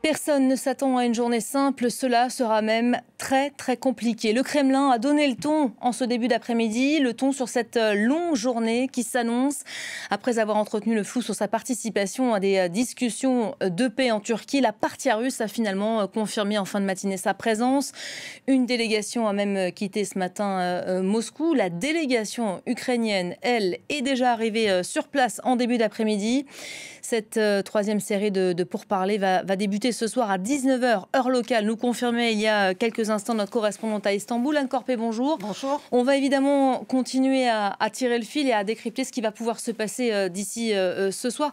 Personne ne s'attend à une journée simple, cela sera même très compliqué. Le Kremlin a donné le ton en ce début d'après-midi, le ton sur cette longue journée qui s'annonce. Après avoir entretenu le flou sur sa participation à des discussions de paix en Turquie, la partie russe a finalement confirmé en fin de matinée sa présence. Une délégation a même quitté ce matin Moscou. La délégation ukrainienne, elle, est déjà arrivée sur place en début d'après-midi. Cette troisième série de pourparlers va débuter ce soir à 19h, heure locale. Nous confirmait il y a quelques instants notre correspondante à Istanbul. Anne Corpé, bonjour. Bonjour. On va évidemment continuer à tirer le fil et à décrypter ce qui va pouvoir se passer d'ici ce soir.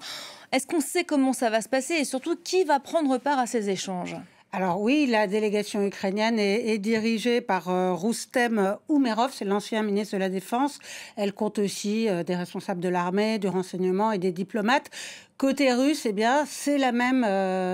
Est-ce qu'on sait comment ça va se passer et surtout qui va prendre part à ces échanges ? Alors oui, la délégation ukrainienne est dirigée par Roustem Oumerov, c'est l'ancien ministre de la Défense. Elle compte aussi des responsables de l'armée, du renseignement et des diplomates. Côté russe, eh bien, c'est la même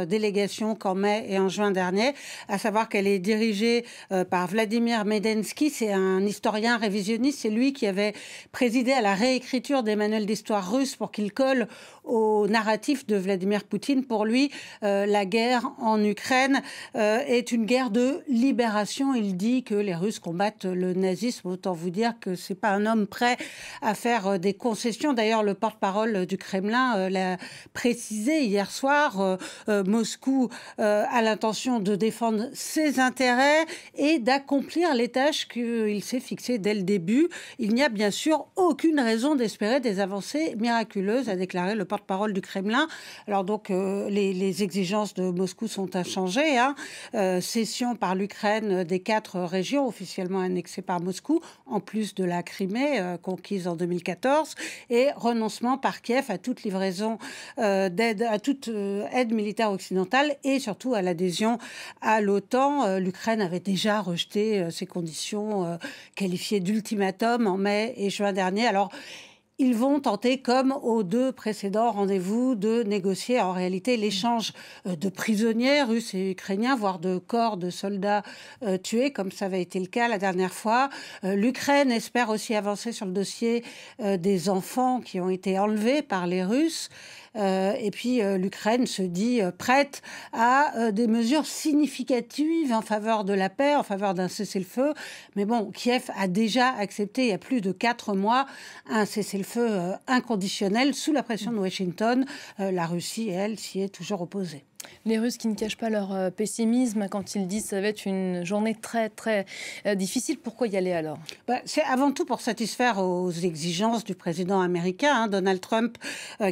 délégation qu'en mai et en juin dernier, à savoir qu'elle est dirigée par Vladimir Medensky. C'est un historien révisionniste. C'est lui qui avait présidé à la réécriture des manuels d'histoire russe pour qu'il colle au narratif de Vladimir Poutine. Pour lui, la guerre en Ukraine est une guerre de libération. Il dit que les Russes combattent le nazisme. Autant vous dire que c'est pas un homme prêt à faire des concessions. D'ailleurs, le porte-parole du Kremlin l'a précisé hier soir. Moscou a l'intention de défendre ses intérêts et d'accomplir les tâches qu'il s'est fixées dès le début. Il n'y a bien sûr aucune raison d'espérer des avancées miraculeuses, a déclaré le porte-parole du Kremlin. Alors donc, les exigences de Moscou sont inchangées. Cession par l'Ukraine des 4 régions officiellement annexées par Moscou, en plus de la Crimée conquise en 2014, et renoncement par Kiev à toute livraison d'aide, à toute aide militaire occidentale et surtout à l'adhésion à l'OTAN. L'Ukraine avait déjà rejeté ces conditions qualifiées d'ultimatum en mai et juin dernier. Alors, ils vont tenter, comme aux 2 précédents rendez-vous, de négocier en réalité l'échange de prisonniers russes et ukrainiens, voire de corps de soldats tués, comme ça avait été le cas la dernière fois. L'Ukraine espère aussi avancer sur le dossier des enfants qui ont été enlevés par les Russes. Et puis l'Ukraine se dit prête à des mesures significatives en faveur de la paix, en faveur d'un cessez-le-feu. Mais bon, Kiev a déjà accepté il y a plus de 4 mois un cessez-le-feu inconditionnel sous la pression de Washington. La Russie, elle, s'y est toujours opposée. Les Russes qui ne cachent pas leur pessimisme quand ils disent que ça va être une journée très difficile. Pourquoi y aller alors ? C'est avant tout pour satisfaire aux exigences du président américain, Donald Trump,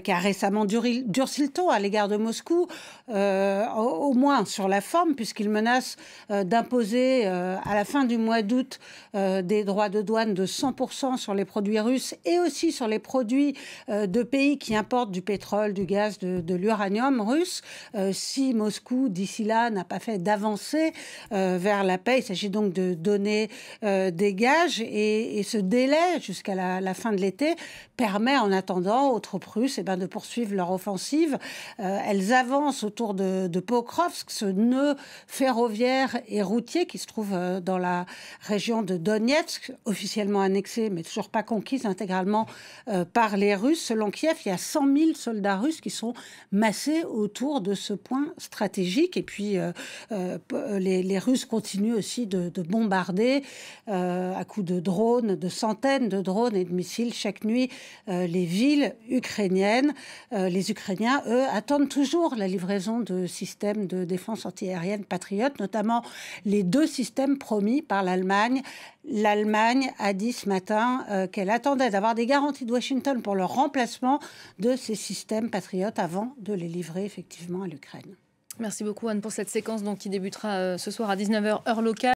qui a récemment durci le ton à l'égard de Moscou, au moins sur la forme, puisqu'il menace d'imposer à la fin du mois d'août des droits de douane de 100% sur les produits russes et aussi sur les produits de pays qui importent du pétrole, du gaz, de l'uranium russe. Si Moscou, d'ici là, n'a pas fait d'avancée vers la paix, il s'agit donc de donner des gages et ce délai jusqu'à la fin de l'été permet en attendant aux troupes russes de poursuivre leur offensive. Elles avancent autour de Pokrovsk, ce nœud ferroviaire et routier qui se trouve dans la région de Donetsk, officiellement annexée mais toujours pas conquise intégralement par les Russes. Selon Kiev, il y a 100 000 soldats russes qui sont massés autour de ce point stratégique. Et puis, les Russes continuent aussi de bombarder à coups de drones, de centaines de drones et de missiles chaque nuit, les villes ukrainiennes. Les Ukrainiens, eux, attendent toujours la livraison de systèmes de défense antiaérienne Patriot, notamment les 2 systèmes promis par l'Allemagne. L'Allemagne a dit ce matin qu'elle attendait d'avoir des garanties de Washington pour le remplacement de ces systèmes patriotes avant de les livrer effectivement à l'Ukraine. Merci beaucoup Anne pour cette séquence qui débutera ce soir à 19h heure locale.